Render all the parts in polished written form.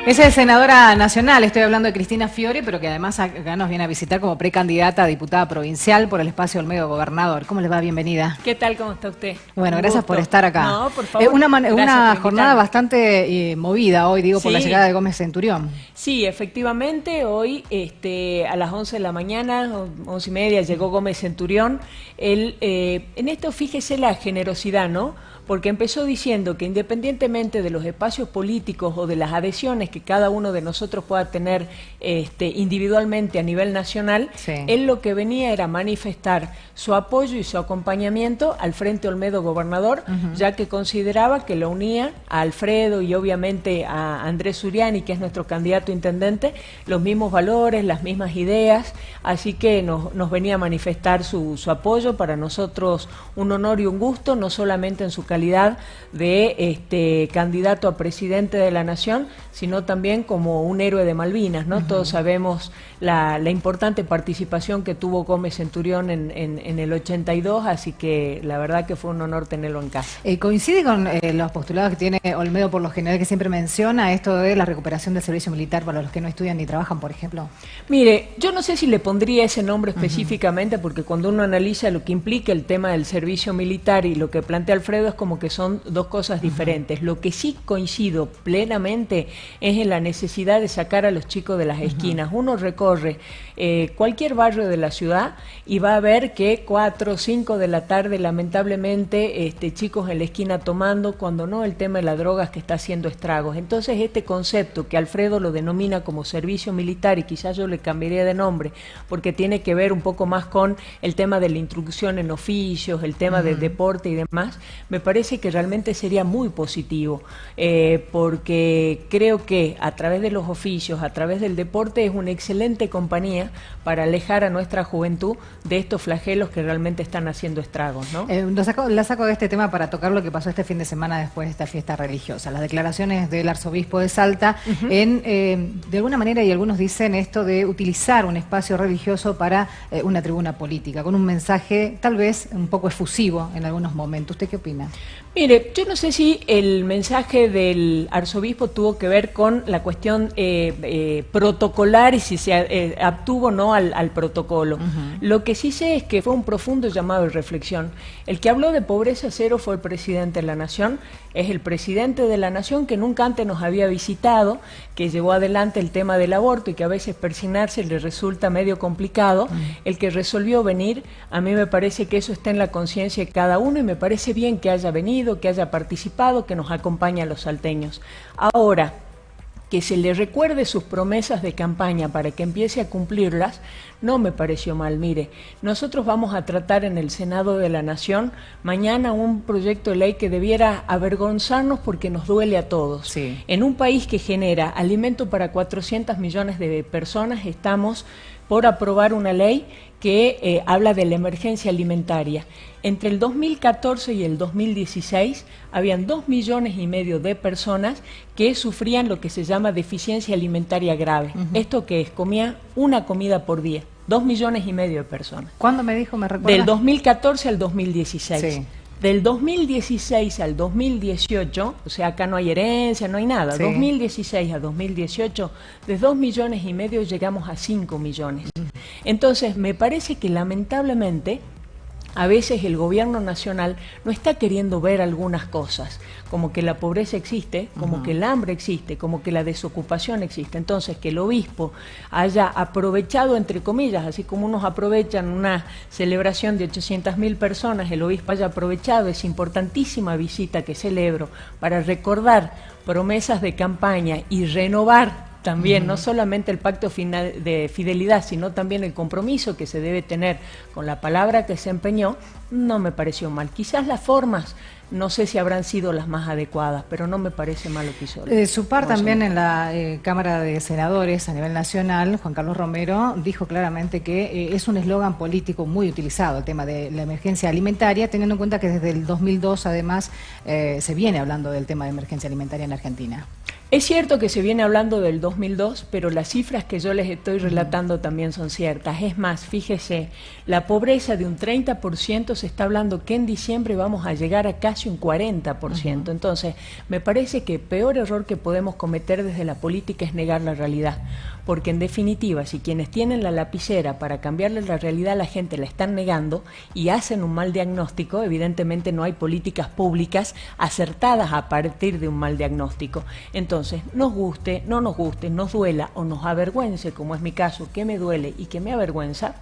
Esa es senadora nacional, estoy hablando de Cristina Fiore, pero que además acá nos viene a visitar como precandidata a diputada provincial por el espacio Olmedo Gobernador. ¿Cómo les va? Bienvenida. ¿Qué tal? ¿Cómo está usted? Bueno, gracias por estar acá. No, por favor. Una jornada bastante movida hoy, digo, por la Sí. llegada de Gómez Centurión. Sí, efectivamente, hoy a las 11 de la mañana, 11:30, llegó Gómez Centurión. En esto fíjese la generosidad, ¿no? Porque empezó diciendo que independientemente de los espacios políticos o de las adhesiones que cada uno de nosotros pueda tener individualmente a nivel nacional, Sí. él lo que venía era manifestar su apoyo y su acompañamiento al Frente Olmedo Gobernador, ya que consideraba que lo unía a Alfredo y obviamente a Andrés Uriani, que es nuestro candidato a intendente, los mismos valores, las mismas ideas, así que nos venía a manifestar su apoyo. Para nosotros un honor y un gusto, no solamente en su calidad de candidato a presidente de la Nación, sino también como un héroe de Malvinas, ¿no? Todos sabemos la importante participación que tuvo Gómez Centurión en el 82, así que la verdad que fue un honor tenerlo en casa. ¿Coincide con los postulados que tiene Olmedo por lo general, que siempre menciona esto de la recuperación del servicio militar para los que no estudian ni trabajan, por ejemplo? Mire, yo no sé si le pondría ese nombre específicamente, porque cuando uno analiza lo que implica el tema del servicio militar y lo que plantea Alfredo, es como que son dos cosas diferentes. Lo que sí coincido plenamente es en la necesidad de sacar a los chicos de las esquinas. Uno recorre cualquier barrio de la ciudad y va a ver que 4 o 5 de la tarde, lamentablemente, chicos en la esquina tomando, cuando no, el tema de las drogas que está haciendo estragos. Entonces, este concepto que Alfredo lo denomina como servicio militar, y quizás yo le cambiaría de nombre, porque tiene que ver un poco más con el tema de la instrucción en oficios, el tema del deporte y demás, me parece que realmente sería muy positivo, porque creo que a través de los oficios, a través del deporte, es una excelente compañía para alejar a nuestra juventud de estos flagelos que realmente están haciendo estragos, ¿no? La saco de este tema para tocar lo que pasó este fin de semana después de esta fiesta religiosa. Las declaraciones del arzobispo de Salta, de alguna manera, y algunos dicen esto de utilizar un espacio religioso para una tribuna política, con un mensaje tal vez un poco efusivo en algunos momentos. ¿Usted qué opina? Mire, yo no sé si el mensaje del arzobispo tuvo que ver con la cuestión protocolar y si se abtuvo o no al protocolo. Lo que sí sé es que fue un profundo llamado de reflexión. El que habló de pobreza cero fue el presidente de la Nación, es el presidente de la Nación que nunca antes nos había visitado, que llevó adelante el tema del aborto y que a veces persignarse le resulta medio complicado. El que resolvió venir, a mí me parece que eso está en la conciencia de cada uno y me parece bien que haya venido, que haya participado, que nos acompañe a los salteños. Ahora, que se le recuerde sus promesas de campaña para que empiece a cumplirlas, no me pareció mal. Mire, nosotros vamos a tratar en el Senado de la Nación mañana un proyecto de ley que debiera avergonzarnos porque nos duele a todos. Sí. En un país que genera alimento para 400 millones de personas, estamos por aprobar una ley que habla de la emergencia alimentaria. Entre el 2014 y el 2016 habían 2,5 millones de personas que sufrían lo que se llama deficiencia alimentaria grave. ¿Esto qué es? Comía una comida por día. 2,5 millones de personas. ¿Cuándo me dijo? ¿Me recuerda? Del 2014 al 2016. Sí. Del 2016 al 2018, o sea, acá no hay herencia, no hay nada. Sí. 2016 a 2018, de 2,5 millones llegamos a 5 millones. Entonces, me parece que lamentablemente a veces el gobierno nacional no está queriendo ver algunas cosas, como que la pobreza existe, como que el hambre existe, como que la desocupación existe. Entonces, que el obispo haya aprovechado, entre comillas, así como unos aprovechan una celebración de 800.000 personas, el obispo haya aprovechado esa importantísima visita que celebro para recordar promesas de campaña y renovar también, no solamente el pacto final de fidelidad, sino también el compromiso que se debe tener con la palabra que se empeñó, no me pareció mal. Quizás las formas, no sé si habrán sido las más adecuadas, pero no me parece mal lo que hizo. Su par también en la Cámara de Senadores a nivel nacional, Juan Carlos Romero, dijo claramente que es un eslogan político muy utilizado, el tema de la emergencia alimentaria, teniendo en cuenta que desde el 2002 además se viene hablando del tema de emergencia alimentaria en Argentina. Es cierto que se viene hablando del 2002, pero las cifras que yo les estoy relatando también son ciertas. Es más, fíjese, la pobreza de un 30% se está hablando que en diciembre vamos a llegar a casi un 40%. Entonces, me parece que el peor error que podemos cometer desde la política es negar la realidad. Porque en definitiva, si quienes tienen la lapicera para cambiarle la realidad a la gente la están negando y hacen un mal diagnóstico, evidentemente no hay políticas públicas acertadas a partir de un mal diagnóstico. Entonces, nos guste, no nos guste, nos duela o nos avergüence, como es mi caso, que me duele y que me avergüenza,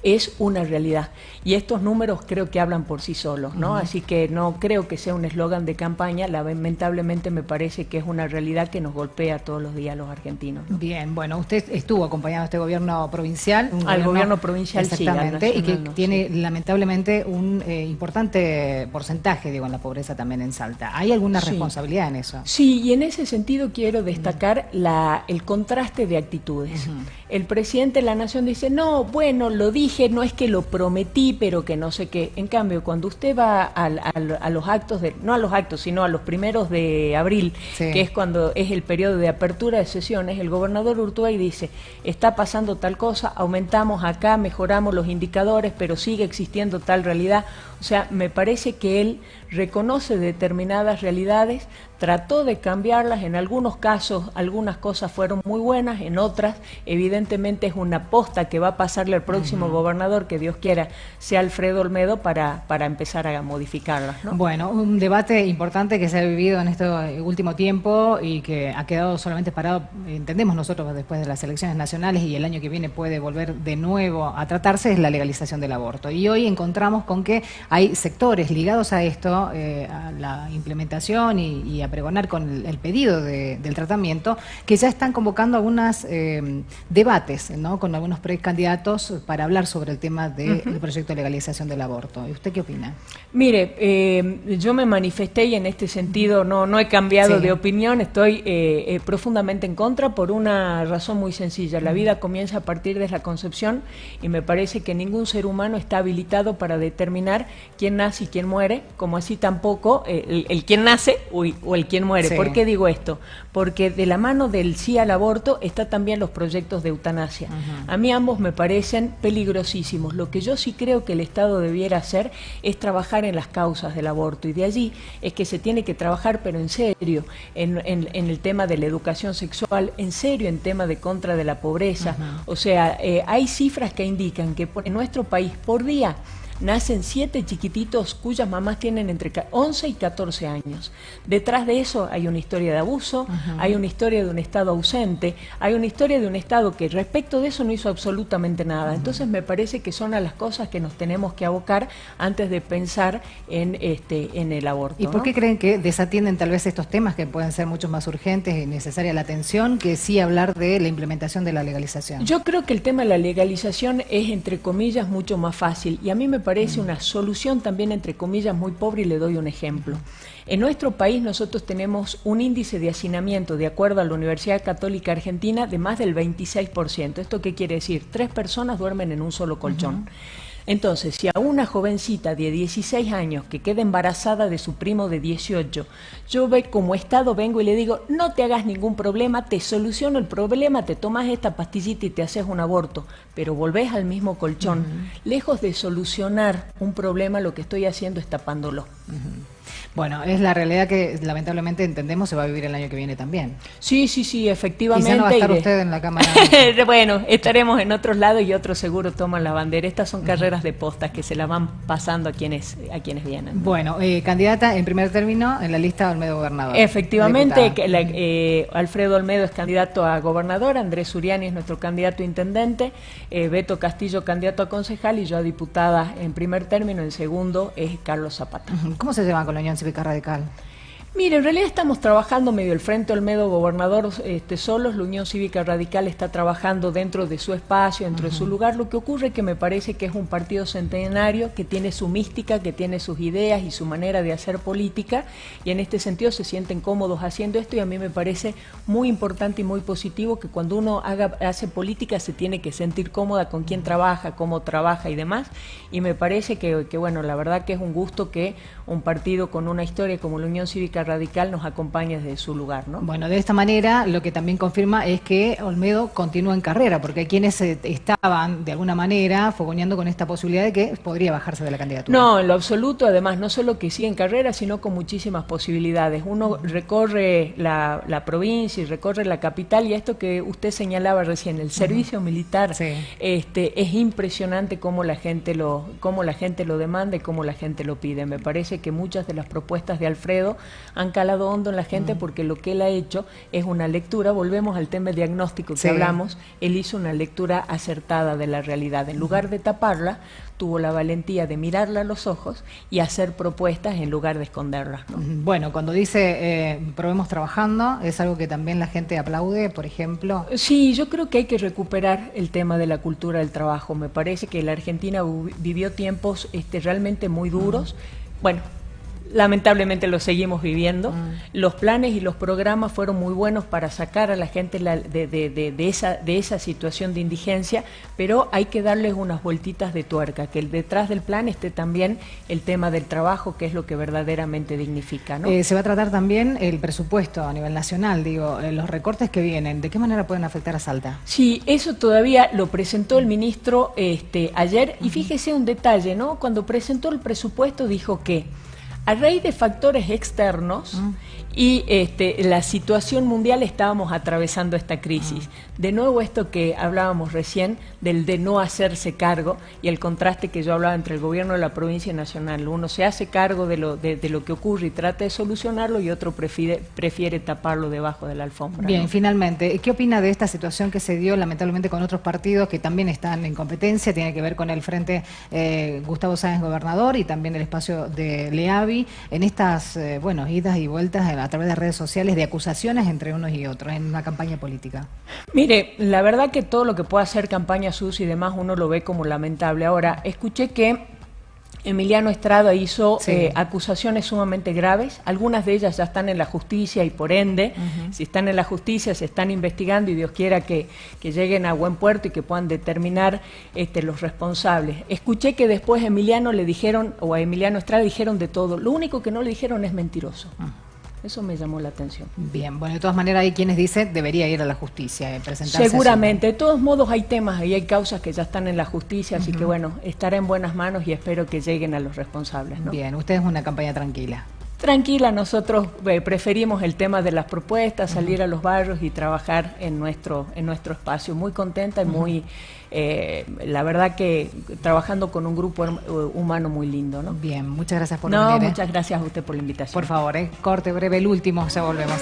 es una realidad. Y estos números creo que hablan por sí solos, ¿no? Así que no creo que sea un eslogan de campaña, lamentablemente me parece que es una realidad que nos golpea todos los días a los argentinos, ¿no? Bien, bueno, usted estuvo acompañando a este gobierno provincial. Al gobierno provincial, exactamente, sí, y que no, tiene lamentablemente un importante porcentaje, digo, en la pobreza también en Salta. ¿Hay alguna responsabilidad en eso? Sí, y en ese sentido quiero destacar el contraste de actitudes. El presidente de la Nación dice, no, bueno, lo dije, no es que lo prometí, pero que no sé qué. En cambio, cuando usted va a los actos, no a los actos, sino a los primeros de abril, sí, que es cuando es el periodo de apertura de sesiones, el gobernador Urtubey dice, está pasando tal cosa, aumentamos acá, mejoramos los indicadores, pero sigue existiendo tal realidad. O sea, me parece que él reconoce determinadas realidades, trató de cambiarlas, en algunos casos algunas cosas fueron muy buenas, en otras evidentemente es una posta que va a pasarle al próximo gobernador, que Dios quiera sea Alfredo Olmedo, para empezar a modificarlas, ¿no? Bueno, un debate importante que se ha vivido en este último tiempo y que ha quedado solamente parado, entendemos nosotros, después de las elecciones nacionales, y el año que viene puede volver de nuevo a tratarse, es la legalización del aborto. Y hoy encontramos con que hay sectores ligados a esto, a la implementación y a pregonar con el pedido del tratamiento, que ya están convocando algunos debates, ¿no?, con algunos precandidatos para hablar sobre el tema del proyecto de legalización del aborto. ¿Y usted qué opina? Mire, yo me manifesté y en este sentido no he cambiado de opinión, estoy profundamente en contra por una razón muy sencilla. La vida comienza a partir de la concepción y me parece que ningún ser humano está habilitado para determinar quién nace y quién muere, como así tampoco el quién nace o el quién muere. Sí. ¿Por qué digo esto? Porque de la mano del sí al aborto está también los proyectos de eutanasia. A mí ambos me parecen peligrosísimos. Lo que yo sí creo que el Estado debiera hacer es trabajar en las causas del aborto, y de allí es que se tiene que trabajar, pero en serio, en el tema de la educación sexual, en serio en tema de contra de la pobreza. O sea, hay cifras que indican que en nuestro país por día nacen 7 chiquititos cuyas mamás tienen entre 11 y 14 años. Detrás de eso hay una historia de abuso, hay una historia de un Estado ausente, hay una historia de un Estado que respecto de eso no hizo absolutamente nada. Entonces me parece que son a las cosas que nos tenemos que abocar antes de pensar en el aborto. ¿Y por qué creen que desatienden tal vez estos temas que pueden ser mucho más urgentes y necesaria la atención que sí hablar de la implementación de la legalización? Yo creo que el tema de la legalización es, entre comillas, mucho más fácil, y a mí me parece una solución también, entre comillas, muy pobre, y le doy un ejemplo. En nuestro país nosotros tenemos un índice de hacinamiento, de acuerdo a la Universidad Católica Argentina, de más del 26%. ¿Esto qué quiere decir? 3 personas duermen en un solo colchón. Entonces, si a una jovencita de 16 años que queda embarazada de su primo de 18, yo como Estado vengo y le digo, no te hagas ningún problema, te soluciono el problema, te tomas esta pastillita y te haces un aborto, pero volvés al mismo colchón. Lejos de solucionar un problema, lo que estoy haciendo es tapándolo. Bueno, es la realidad que lamentablemente entendemos se va a vivir el año que viene también. Sí, efectivamente. Quizá no va a estar usted en la Cámara. Bueno, estaremos en otros lados y otros seguro toman la bandera. Estas son carreras de postas que se la van pasando a quienes vienen, ¿no? Bueno, candidata en primer término en la lista Olmedo gobernador. Efectivamente, Alfredo Olmedo es candidato a gobernador, Andrés Uriani es nuestro candidato a intendente, Beto Castillo candidato a concejal y yo a diputada en primer término, en segundo es Carlos Zapata. ¿Cómo se llevan con la Unión Cívica Radical? Mire, en realidad estamos trabajando medio el Frente Olmedo Gobernador solos. La Unión Cívica Radical está trabajando dentro de su espacio, dentro de su lugar. Lo que ocurre es que me parece que es un partido centenario que tiene su mística, que tiene sus ideas y su manera de hacer política, y en este sentido se sienten cómodos haciendo esto, y a mí me parece muy importante y muy positivo que cuando uno hace política se tiene que sentir cómoda con quién trabaja, cómo trabaja y demás, y me parece que bueno, la verdad que es un gusto que un partido con una historia como la Unión Cívica Radical nos acompañe desde su lugar, ¿no? Bueno, de esta manera lo que también confirma es que Olmedo continúa en carrera, porque hay quienes estaban de alguna manera fogoneando con esta posibilidad de que podría bajarse de la candidatura. No, en lo absoluto, además, no solo que sigue en carrera, sino con muchísimas posibilidades. Uno recorre la provincia y recorre la capital, y esto que usted señalaba recién, el servicio militar, Sí. es impresionante cómo la gente lo demanda y cómo la gente lo pide. Me parece que muchas de las propuestas de Alfredo han calado hondo en la gente, porque lo que él ha hecho es una lectura, volvemos al tema diagnóstico que Sí. hablamos, él hizo una lectura acertada de la realidad. En lugar de taparla, tuvo la valentía de mirarla a los ojos y hacer propuestas en lugar de esconderlas, ¿no? Bueno, cuando dice probemos trabajando, es algo que también la gente aplaude, por ejemplo. Sí, yo creo que hay que recuperar el tema de la cultura del trabajo. Me parece que la Argentina vivió tiempos realmente muy duros. Bueno, lamentablemente lo seguimos viviendo. Los planes y los programas fueron muy buenos para sacar a la gente de esa situación de indigencia, pero hay que darles unas vueltitas de tuerca, que detrás del plan esté también el tema del trabajo, que es lo que verdaderamente dignifica, ¿no? Se va a tratar también el presupuesto a nivel nacional, digo, los recortes que vienen, ¿de qué manera pueden afectar a Salta? Sí, eso todavía lo presentó el ministro ayer, y fíjese un detalle, ¿no? Cuando presentó el presupuesto dijo que a raíz de factores externos y la situación mundial estábamos atravesando esta crisis. De nuevo esto que hablábamos recién del de no hacerse cargo, y el contraste que yo hablaba entre el gobierno de la provincia y nacional. Uno se hace cargo de lo que ocurre y trata de solucionarlo, y otro prefiere taparlo debajo de la alfombra. Bien, ¿no? Finalmente, ¿qué opina de esta situación que se dio lamentablemente con otros partidos que también están en competencia? Tiene que ver con el Frente Gustavo Sáenz Gobernador y también el espacio de Leavi, en estas idas y vueltas a través de redes sociales de acusaciones entre unos y otros en una campaña política. Mire, la verdad que todo lo que pueda hacer campaña sucia y demás uno lo ve como lamentable. Ahora, escuché que Emiliano Estrada hizo acusaciones sumamente graves, algunas de ellas ya están en la justicia y por ende, si están en la justicia se están investigando, y Dios quiera que lleguen a buen puerto y que puedan determinar los responsables. Escuché que después a Emiliano Estrada dijeron de todo, lo único que no le dijeron es mentiroso. Eso me llamó la atención. Bien, bueno, de todas maneras hay quienes dicen debería ir a la justicia, presentarse. Seguramente, de todos modos hay temas y hay causas que ya están en la justicia, así que bueno, estará en buenas manos y espero que lleguen a los responsables, ¿no? Bien, usted es una campaña tranquila. Tranquila, nosotros preferimos el tema de las propuestas, salir a los barrios y trabajar en nuestro espacio. Muy contenta y muy, la verdad que trabajando con un grupo humano muy lindo, ¿no? Bien, muchas gracias por venir. Muchas gracias a usted por la invitación. Por favor, corte breve, el último, ya volvemos.